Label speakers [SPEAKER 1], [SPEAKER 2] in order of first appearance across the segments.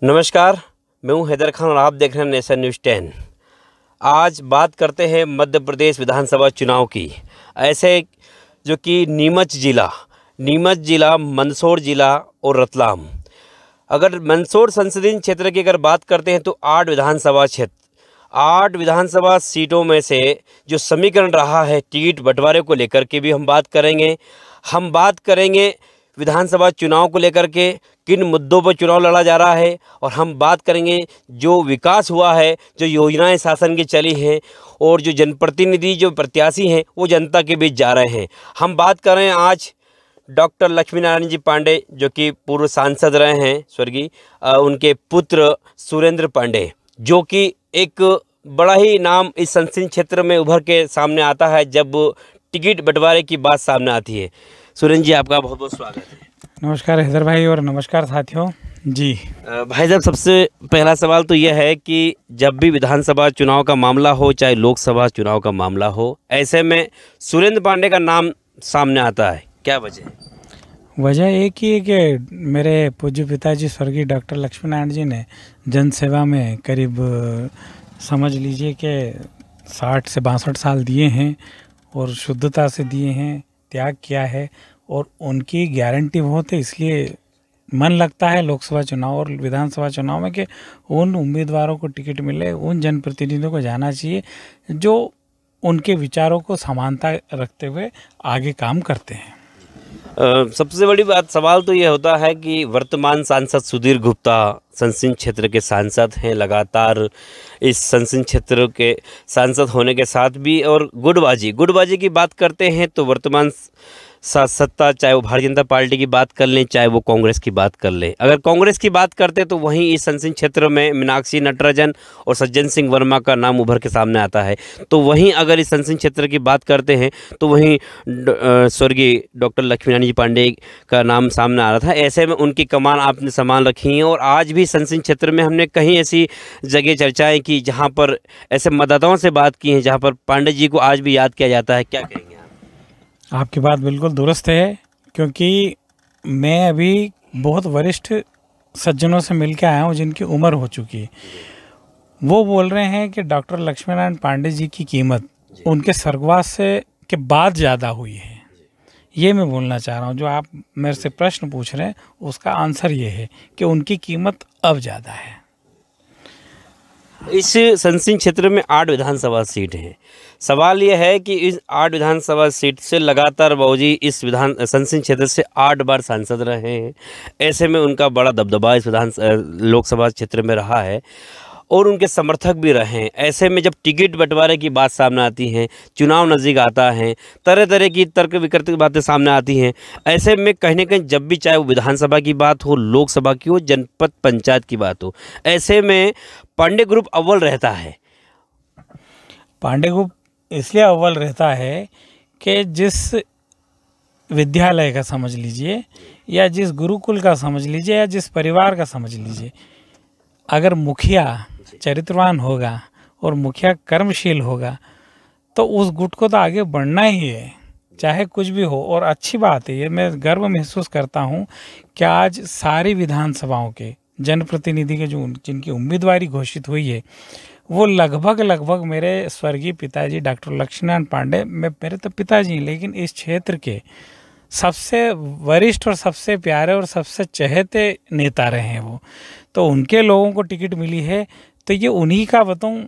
[SPEAKER 1] नमस्कार, मैं हूं हैदर खान और आप देख रहे हैं नेशन न्यूज़ 10। आज बात करते हैं मध्य प्रदेश विधानसभा चुनाव की। ऐसे जो कि नीमच जिला, मंदसौर जिला और रतलाम। अगर मंदसौर संसदीय क्षेत्र की अगर बात करते हैं तो 8 विधानसभा सीटों में से जो समीकरण रहा है टिकट बंटवारे को लेकर के भी हम बात करेंगे। हम बात करेंगे विधानसभा चुनाव को लेकर के किन मुद्दों पर चुनाव लड़ा जा रहा है, और हम बात करेंगे जो विकास हुआ है, जो योजनाएं शासन की चली हैं और जो जनप्रतिनिधि जो प्रत्याशी हैं वो जनता के बीच जा रहे हैं। हम बात कर रहे हैं आज डॉक्टर लक्ष्मी नारायण जी पांडे, जो कि पूर्व सांसद रहे हैं स्वर्गीय, उनके पुत्र सुरेंद्र पांडे, जो कि एक बड़ा ही नाम इस संसदीय क्षेत्र में उभर के सामने आता है जब टिकट बंटवारे की बात सामने आती है। सुरेंद्र जी, आपका बहुत बहुत स्वागत है।
[SPEAKER 2] नमस्कार हैदर भाई और नमस्कार साथियों जी।
[SPEAKER 1] भाई साहब, सबसे पहला सवाल तो यह है कि जब भी विधानसभा चुनाव का मामला हो चाहे लोकसभा चुनाव का मामला हो, ऐसे में सुरेंद्र पांडे का नाम सामने आता है, क्या वजह है?
[SPEAKER 2] वजह एक ही है कि मेरे पूज्य पिताजी स्वर्गीय डॉक्टर लक्ष्मी नारायण जी ने जन सेवा में करीब समझ लीजिए कि 60 से 62 साल दिए हैं और शुद्धता से दिए हैं, त्याग किया है और उनकी गारंटी बहुत है। इसलिए मन लगता है लोकसभा चुनाव और विधानसभा चुनाव में कि उन उम्मीदवारों को टिकट मिले, उन जनप्रतिनिधियों को जाना चाहिए जो उनके विचारों को समानता रखते हुए आगे काम करते हैं।
[SPEAKER 1] सबसे बड़ी बात सवाल तो ये होता है कि वर्तमान सांसद सुधीर गुप्ता संसदीय क्षेत्र के सांसद हैं, लगातार इस संसदीय क्षेत्र के सांसद होने के साथ भी, और गुटबाजी की बात करते हैं तो वर्तमान सत्ता, चाहे वो भारतीय जनता पार्टी की बात कर लें चाहे वो कांग्रेस की बात कर लें। अगर कांग्रेस की बात करते तो वहीं इस संसदीय क्षेत्र में मीनाक्षी नटराजन और सज्जन सिंह वर्मा का नाम उभर के सामने आता है। तो वहीं अगर इस संसदीय क्षेत्र की बात करते हैं तो वहीं स्वर्गीय डॉक्टर लक्ष्मी नारायण जी पांडे का नाम सामने आ रहा था। ऐसे में उनकी कमान आपने संभाल रखी है और आज भी संसदीय क्षेत्र में हमने कहीं ऐसी जगह चर्चाएँ की जहाँ पर ऐसे मतदाताओं से बात की है जहाँ पर पांडे जी को आज भी याद किया जाता है। क्या कहेंगे?
[SPEAKER 2] आपकी बात बिल्कुल दुरुस्त है, क्योंकि मैं अभी बहुत वरिष्ठ सज्जनों से मिल के आया हूँ जिनकी उम्र हो चुकी है। वो बोल रहे हैं कि डॉक्टर लक्ष्मी नारायण पांडे जी की कीमत उनके स्वर्गवास से के बाद ज़्यादा हुई है। ये मैं बोलना चाह रहा हूँ। जो आप मेरे से प्रश्न पूछ रहे हैं उसका आंसर ये है कि उनकी कीमत अब ज़्यादा है।
[SPEAKER 1] इस संसदीय क्षेत्र में 8 विधानसभा सीट हैं। सवाल यह है कि इस 8 विधानसभा सीट से लगातार बाबूजी इस संसदीय क्षेत्र से 8 बार सांसद रहे हैं। ऐसे में उनका बड़ा दबदबा इस लोकसभा क्षेत्र में रहा है और उनके समर्थक भी रहे हैं। ऐसे में जब टिकट बंटवारे की बात सामने आती है, चुनाव नज़दीक आता है, तरह तरह की तर्क वितर्क बातें सामने आती हैं। ऐसे में कहीं ना कहीं जब भी चाहे वो विधानसभा की बात हो, लोकसभा की हो, जनपद पंचायत की बात हो, ऐसे में पांडे ग्रुप अव्वल रहता है।
[SPEAKER 2] पांडे ग्रुप इसलिए अव्वल रहता है कि जिस विद्यालय का समझ लीजिए या जिस गुरुकुल का समझ लीजिए या जिस परिवार का समझ लीजिए, अगर मुखिया चरित्रवान होगा और मुखिया कर्मशील होगा तो उस गुट को तो आगे बढ़ना ही है, चाहे कुछ भी हो। और अच्छी बात है, ये मैं गर्व महसूस करता हूँ कि आज सारी विधानसभाओं के जनप्रतिनिधि के जो जिनकी उम्मीदवारी घोषित हुई है वो लगभग मेरे स्वर्गीय पिताजी डॉक्टर लक्ष्मी नारायण पांडे, मेरे तो पिताजी हैं, लेकिन इस क्षेत्र के सबसे वरिष्ठ और सबसे प्यारे और सबसे चहेते नेता रहे हैं वो। तो उनके लोगों को टिकट मिली है तो ये उन्हीं का बताऊं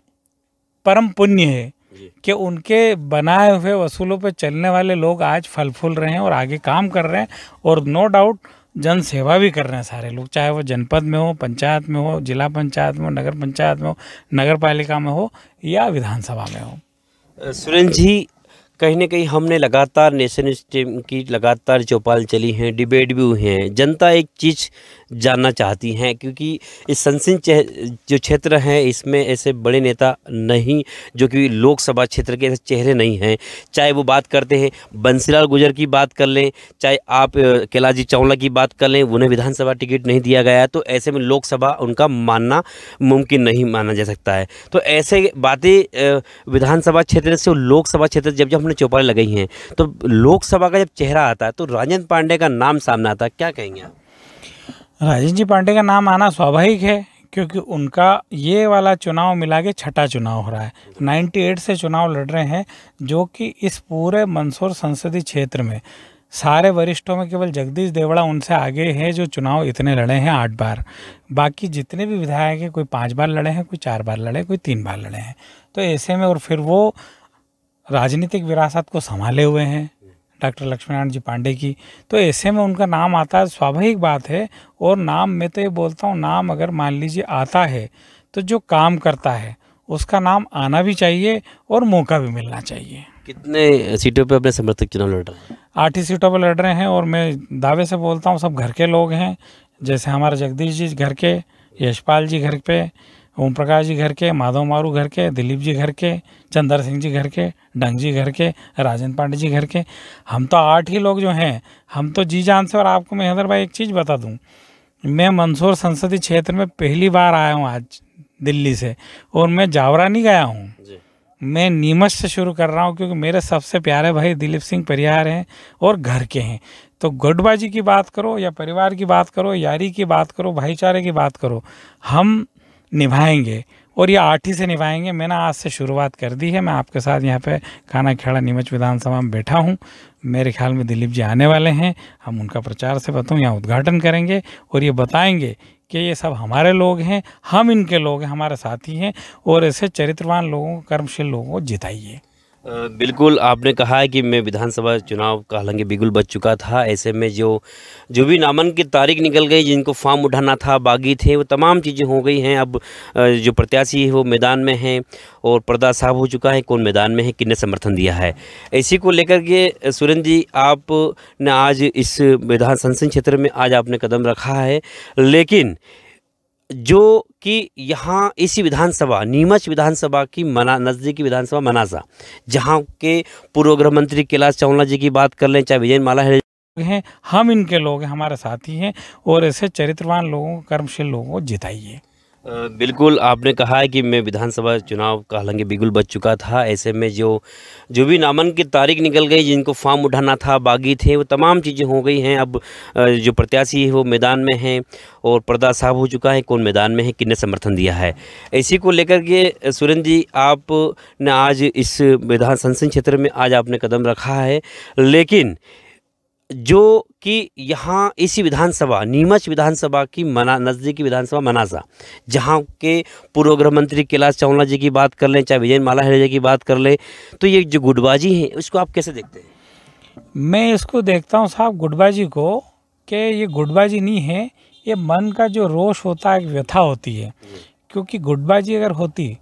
[SPEAKER 2] परम पुण्य है कि उनके बनाए हुए वसूलों पे चलने वाले लोग आज फल फूल रहे हैं और आगे काम कर रहे हैं और नो डाउट जन सेवा भी कर रहे हैं सारे लोग, चाहे वो जनपद में हो, पंचायत में हो, जिला पंचायत में हो, नगर पंचायत में हो, नगर पालिका में हो या विधानसभा में हो।
[SPEAKER 1] सुरेंद्र जी, कहीं ना कहीं हमने लगातार नेशन टीम की लगातार चौपाल चली हैं, डिबेट भी हुए हैं। जनता एक चीज़ जानना चाहती हैं क्योंकि इस संसदीय जो क्षेत्र है इसमें ऐसे बड़े नेता नहीं, जो कि लोकसभा क्षेत्र के ऐसे चेहरे नहीं हैं। चाहे वो बात करते हैं बंसीलाल गुर्जर की बात कर लें, चाहे आप कैलाश चावला की बात कर लें, उन्हें विधानसभा टिकट नहीं दिया गया है, तो ऐसे में लोकसभा उनका मानना मुमकिन नहीं माना जा सकता है। तो ऐसे बातें विधानसभा क्षेत्र से लोकसभा क्षेत्र जब हमने चौपाल लगाई हैं तो लोकसभा का जब चेहरा आता है तो राजेंद्र पांडे का नाम सामने आता है। क्या कहेंगे आप?
[SPEAKER 2] राजेंद्र जी पांडे का नाम आना स्वाभाविक है, क्योंकि उनका ये वाला चुनाव मिला के छठा चुनाव हो रहा है। 98 से चुनाव लड़ रहे हैं, जो कि इस पूरे मंदसौर संसदीय क्षेत्र में सारे वरिष्ठों में केवल जगदीश देवड़ा उनसे आगे हैं, जो चुनाव इतने लड़े हैं 8 बार। बाकी जितने भी विधायक हैं, कोई 5 बार लड़े हैं, कोई 4 बार लड़े, कोई 3 बार लड़े हैं। तो ऐसे में और फिर वो राजनीतिक विरासत को संभाले हुए हैं डॉक्टर लक्ष्मीनारायण जी पांडे की, तो ऐसे में उनका नाम आता है, स्वाभाविक बात है। और नाम मैं तो ये बोलता हूँ, नाम अगर मान लीजिए आता है तो जो काम करता है उसका नाम आना भी चाहिए और मौका भी मिलना चाहिए।
[SPEAKER 1] कितने सीटों पे अपने समर्थक चुनाव लड़ रहे हैं?
[SPEAKER 2] 8 ही सीटों पर लड़ रहे हैं, और मैं दावे से बोलता हूँ सब घर के लोग हैं। जैसे हमारे जगदीश जी घर के, यशपाल जी घर पे, ओम प्रकाश जी घर के, माधव मारू घर के, दिलीप जी घर के, चंदर सिंह जी घर के, डंग जी घर के, राजेंद्र पांडे जी घर के। हम तो 8 ही लोग जो हैं, हम तो जी जान से। और आपको मैं हैदर भाई एक चीज़ बता दूं, मैं मंदसौर संसदीय क्षेत्र में पहली बार आया हूं आज दिल्ली से, और मैं जावरा नहीं गया हूं, मैं नीमच से शुरू कर रहा हूं, क्योंकि मेरे सबसे प्यारे भाई दिलीप सिंह परिहार हैं और घर के हैं। तो गुटबाजी की बात करो या परिवार की बात करो, यारी की बात करो, भाईचारे की बात करो, हम निभाएंगे, और ये 8 ही से निभाएंगे। मैंने आज से शुरुआत कर दी है। मैं आपके साथ यहाँ पे खाना खेड़ा नीमच विधानसभा में बैठा हूँ। मेरे ख्याल में दिलीप जी आने वाले हैं, हम उनका प्रचार से बताऊँ यहाँ उद्घाटन करेंगे, और ये बताएंगे कि ये सब हमारे लोग हैं, हम इनके लोग हैं, हमारे साथी हैं, और ऐसे चरित्रवान लोगों को, कर्मशील लोगों को जिताइए।
[SPEAKER 1] बिल्कुल, आपने कहा है कि मैं विधानसभा चुनाव का हालांकि बिगुल बज चुका था। ऐसे में जो भी नामांकन की तारीख निकल गई, जिनको फॉर्म उठाना था, बागी थे, वो तमाम चीज़ें हो गई हैं। अब जो प्रत्याशी है वो मैदान में हैं, और पर्दा साफ हो चुका है कौन मैदान में है, किसने समर्थन दिया है। इसी को लेकर के सुरेंद्र जी, आपने आज इस विधान संसदीय क्षेत्र में आज आपने कदम रखा है, लेकिन जो कि यहाँ इसी विधानसभा नीमच विधानसभा की नज़दीकी विधानसभा मनासा, जहाँ के पूर्व गृह मंत्री कैलाश चावला जी की बात कर लें, चाहे विजय माला
[SPEAKER 2] हैं, हम इनके लोग हैं, हमारे साथी हैं, और ऐसे चरित्रवान लोगों को, कर्मशील लोगों को जिताइए।
[SPEAKER 1] बिल्कुल, आपने कहा है कि मैं विधानसभा चुनाव का हालांकि बिगुल बज चुका था। ऐसे में जो भी नामांकन की तारीख निकल गई, जिनको फॉर्म उठाना था, बागी थे, वो तमाम चीज़ें हो गई हैं। अब जो प्रत्याशी है वो मैदान में हैं, और पर्दा साफ हो चुका है कौन मैदान में है, किसने समर्थन दिया है। इसी को लेकर के सुरेंद्र जी, आपने आज इस विधान संसदीय क्षेत्र में आज आपने कदम रखा है, लेकिन जो कि यहाँ इसी विधानसभा नीमच विधानसभा की नज़दीकी विधानसभा मनासा, जहाँ के पूर्व गृह मंत्री कैलाश चावला जी की बात कर लें, चाहे विजय माला जी की बात कर लें, तो ये जो गुटबाजी है उसको आप कैसे देखते हैं?
[SPEAKER 2] मैं इसको देखता हूँ साहब गुटबाजी को, कि ये गुटबाजी नहीं है, ये मन का जो रोष होता है, एक व्यथा होती है। क्योंकि गुटबाजी अगर होती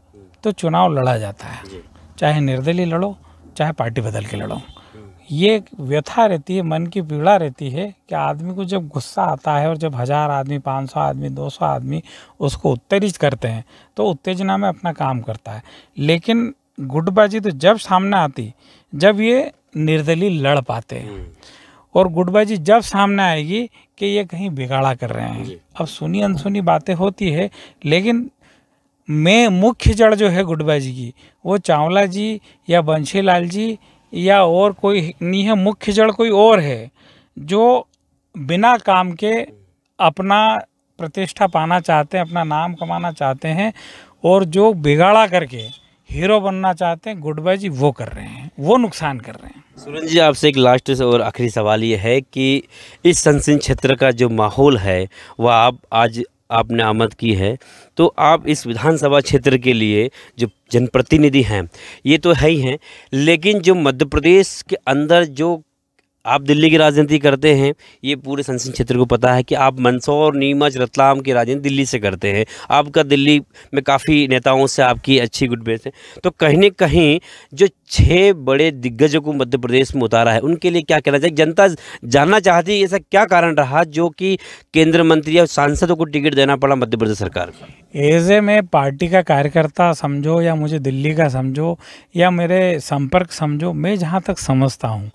[SPEAKER 2] तो चुनाव लड़ा जाता है, चाहे निर्दलीय लड़ो, चाहे पार्टी बदल के लड़ो। ये एक व्यथा रहती है, मन की पीड़ा रहती है कि आदमी को जब गुस्सा आता है, और जब 1000 आदमी, 500 आदमी, 200 आदमी उसको उत्तेजित करते हैं, तो उत्तेजना में अपना काम करता है। लेकिन गुटबाजी तो जब सामने आती, जब ये निर्दलीय लड़ पाते हैं, और गुटबाजी जब सामने आएगी कि ये कहीं बिगाड़ा कर रहे हैं। अब सुनी अनसुनी बातें होती है, लेकिन मुख्य जड़ जो है गुटबाजी की, वो चावला जी या बंशीलाल जी या और कोई नहीं है। मुख्य जड़ कोई और है, जो बिना काम के अपना प्रतिष्ठा पाना चाहते हैं, अपना नाम कमाना चाहते हैं, और जो बिगाड़ा करके हीरो बनना चाहते हैं, गुटबाजी वो कर रहे हैं, वो नुकसान कर रहे हैं।
[SPEAKER 1] सुरेंद्र जी, आपसे एक लास्ट और आखिरी सवाल ये है कि इस संसदीय क्षेत्र का जो माहौल है वह आज आपने आमद की है, तो आप इस विधानसभा क्षेत्र के लिए जो जनप्रतिनिधि हैं ये तो है ही हैं, लेकिन जो मध्य प्रदेश के अंदर जो आप दिल्ली की राजनीति करते हैं, ये पूरे संसदीय क्षेत्र को पता है कि आप मंदसौर, नीमच, रतलाम की राजनीति दिल्ली से करते हैं। आपका दिल्ली में काफ़ी नेताओं से आपकी अच्छी गुटबेस है, तो कहीं न कहीं जो 6 बड़े दिग्गजों को मध्य प्रदेश में उतारा है, उनके लिए क्या कहना चाहिए? जनता जानना चाहती है ऐसा क्या कारण रहा जो कि केंद्रीय मंत्री या सांसदों को टिकट देना पड़ा मध्य प्रदेश सरकार को?
[SPEAKER 2] एज ए मैं पार्टी का कार्यकर्ता समझो, या मुझे दिल्ली का समझो, या मेरे संपर्क समझो, मैं जहाँ तक समझता हूँ,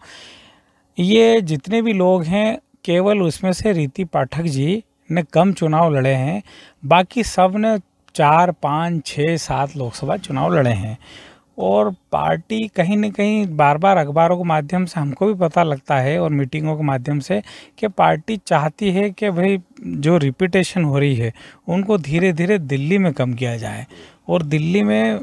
[SPEAKER 2] ये जितने भी लोग हैं, केवल उसमें से रीति पाठक जी ने कम चुनाव लड़े हैं, बाकी सब ने 4, 5, 6, 7 लोकसभा चुनाव लड़े हैं। और पार्टी कहीं न कहीं बार बार अखबारों के माध्यम से हमको भी पता लगता है और मीटिंगों के माध्यम से कि पार्टी चाहती है कि भाई जो रिपीटेशन हो रही है उनको धीरे धीरे दिल्ली में कम किया जाए। और दिल्ली में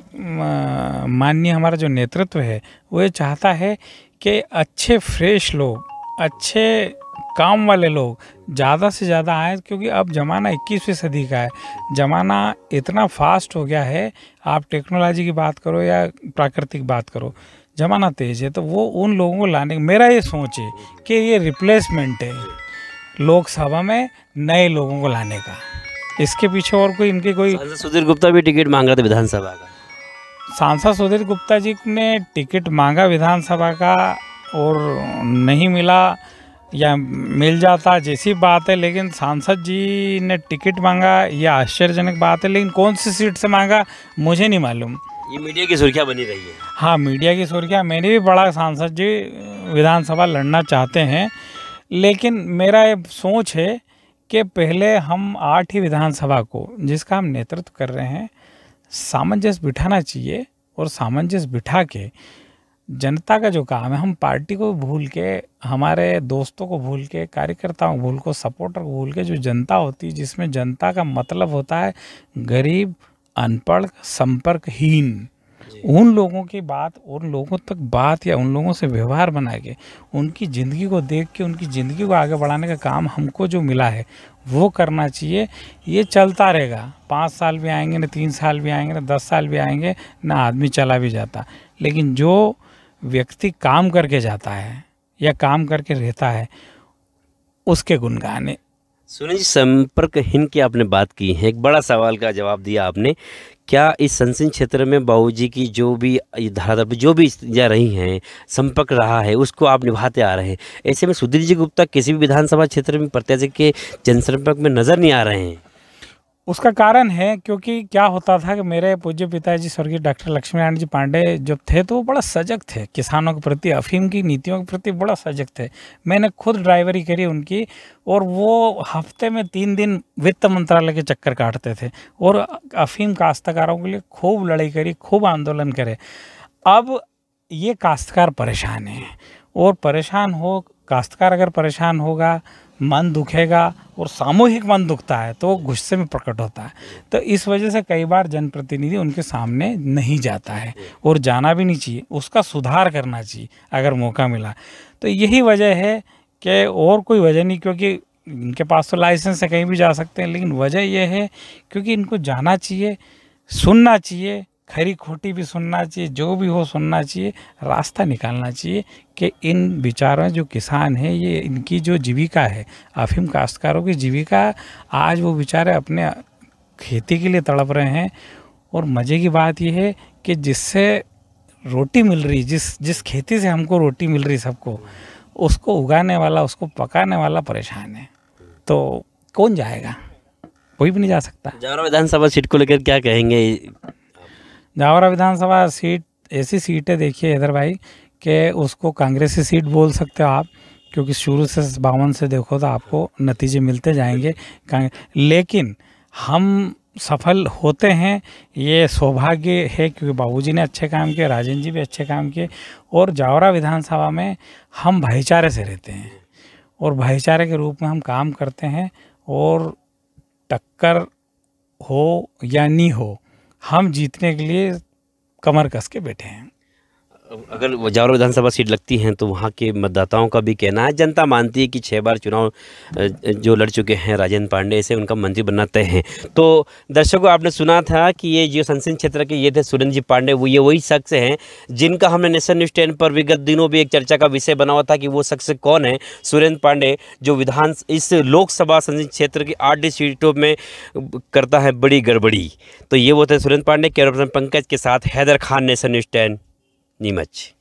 [SPEAKER 2] माननीय हमारा जो नेतृत्व है वो ये चाहता है कि अच्छे फ्रेश लोग, अच्छे काम वाले लोग ज़्यादा से ज़्यादा आए, क्योंकि अब ज़माना 21वीं सदी का है। ज़माना इतना फास्ट हो गया है, आप टेक्नोलॉजी की बात करो या प्राकृतिक बात करो, ज़माना तेज़ है। तो वो उन लोगों को लाने, मेरा ये सोच है कि ये रिप्लेसमेंट है लोकसभा में नए लोगों को लाने का। इसके पीछे और कोई इनकी कोई
[SPEAKER 1] सांसद सुधीर गुप्ता भी टिकट मांग रहे थे विधानसभा का।
[SPEAKER 2] सांसद सुधीर गुप्ता जी ने टिकट मांगा विधानसभा का और नहीं मिला, या मिल जाता जैसी बात है, लेकिन सांसद जी ने टिकट मांगा यह आश्चर्यजनक बात है। लेकिन कौन सी सीट से मांगा मुझे नहीं मालूम।
[SPEAKER 1] ये मीडिया की सुर्खियां बनी रही है।
[SPEAKER 2] हाँ, मीडिया की सुर्खियाँ, मैंने भी पढ़ा सांसद जी विधानसभा लड़ना चाहते हैं, लेकिन मेरा ये सोच है कि पहले हम 8 विधानसभा को, जिसका हम नेतृत्व कर रहे हैं, सामंजस्य बिठाना चाहिए। और सामंजस्य बिठा के जनता का जो काम है, हम पार्टी को भूल के, हमारे दोस्तों को भूल के, कार्यकर्ताओं को भूल के, सपोर्टर को भूल के, जो जनता होती है, जिसमें जनता का मतलब होता है गरीब, अनपढ़, संपर्कहीन, उन लोगों की बात, उन लोगों तक बात या उन लोगों से व्यवहार बना के, उनकी ज़िंदगी को देख के, उनकी ज़िंदगी को आगे बढ़ाने का काम हमको जो मिला है वो करना चाहिए। ये चलता रहेगा, 5 साल भी आएंगे ना, 3 साल भी आएंगे ना, 10 साल भी आएंगे ना, आदमी चला भी जाता। लेकिन जो व्यक्ति काम करके जाता है या काम करके रहता है, उसके गुणगान है।
[SPEAKER 1] सुनील जी, संपर्कहीन की आपने बात की है, एक बड़ा सवाल का जवाब दिया आपने। क्या इस संसदीय क्षेत्र में बाबूजी की जो भी धरातल पर जो भी स्थितियाँ रही हैं, संपर्क रहा है, उसको आप निभाते आ रहे हैं। ऐसे में सुधीर जी गुप्ता किसी भी विधानसभा क्षेत्र में प्रत्याशी के जनसंपर्क में नज़र नहीं आ रहे हैं।
[SPEAKER 2] उसका कारण है क्योंकि क्या होता था कि मेरे पूज्य पिताजी स्वर्गीय डॉक्टर लक्ष्मीनारायण जी पांडे जब थे तो वो बड़ा सजग थे, किसानों के प्रति, अफीम की नीतियों के प्रति बड़ा सजग थे। मैंने खुद ड्राइवरी करी उनकी, और वो हफ्ते में 3 दिन वित्त मंत्रालय के चक्कर काटते थे और अफीम काश्तकारों के लिए खूब लड़ाई करी, खूब आंदोलन करे। अब ये काश्तकार परेशान है, और परेशान हो, काश्तकार अगर परेशान होगा, मन दुखेगा, और सामूहिक मन दुखता है तो गुस्से में प्रकट होता है। तो इस वजह से कई बार जनप्रतिनिधि उनके सामने नहीं जाता है, और जाना भी नहीं चाहिए, उसका सुधार करना चाहिए अगर मौका मिला। तो यही वजह है कि और कोई वजह नहीं, क्योंकि इनके पास तो लाइसेंस है, कहीं भी जा सकते हैं। लेकिन वजह यह है क्योंकि इनको जाना चाहिए, सुनना चाहिए, खरी खोटी भी सुनना चाहिए, जो भी हो सुनना चाहिए, रास्ता निकालना चाहिए कि इन विचारों, जो किसान हैं, ये इनकी जो जीविका है, अफीम काश्तकारों की जीविका, आज वो बेचारे अपने खेती के लिए तड़प रहे हैं। और मज़े की बात ये है कि जिससे रोटी मिल रही, जिस खेती से हमको रोटी मिल रही सबको, उसको उगाने वाला, उसको पकाने वाला परेशान है। तो कौन जाएगा? कोई भी नहीं जा सकता।
[SPEAKER 1] जावरा विधानसभा सीट को लेकर क्या कहेंगे?
[SPEAKER 2] जावरा विधानसभा सीट ऐसी सीट है, देखिए इधर भाई, कि उसको कांग्रेसी सीट बोल सकते हो आप, क्योंकि शुरू से 52 से देखो तो आपको नतीजे मिलते जाएंगे। लेकिन हम सफल होते हैं, ये सौभाग्य है, क्योंकि बाबूजी ने अच्छे काम किए, राजेंद्र जी भी अच्छे काम किए। और जावरा विधानसभा में हम भाईचारे से रहते हैं, और भाईचारे के रूप में हम काम करते हैं। और टक्कर हो या नहीं हो, हम जीतने के लिए कमर कस के बैठे हैं।
[SPEAKER 1] अगर जावरा विधानसभा सीट लगती हैं तो वहाँ के मतदाताओं का भी कहना है, जनता मानती है कि 6 बार चुनाव जो लड़ चुके हैं राजेंद्र पांडे से, उनका मंत्री बनना तय है। तो दर्शकों, आपने सुना था कि ये जो संसदीय क्षेत्र के ये थे सुरेंद्र जी पांडे, वो ये वही शख्स हैं जिनका हमने नेशन न्यूज़ 10 पर विगत दिनों भी एक चर्चा का विषय बना हुआ था कि वो शख्स कौन है। सुरेंद्र पांडे जो इस लोकसभा संसदीय क्षेत्र की 8 सीटों में करता है बड़ी गड़बड़ी। तो ये वो थे सुरेंद्र पांडे। कैमरा पर्सन पंकज के साथ हैदर खान, नेशन न्यूज़ 10, नीमच।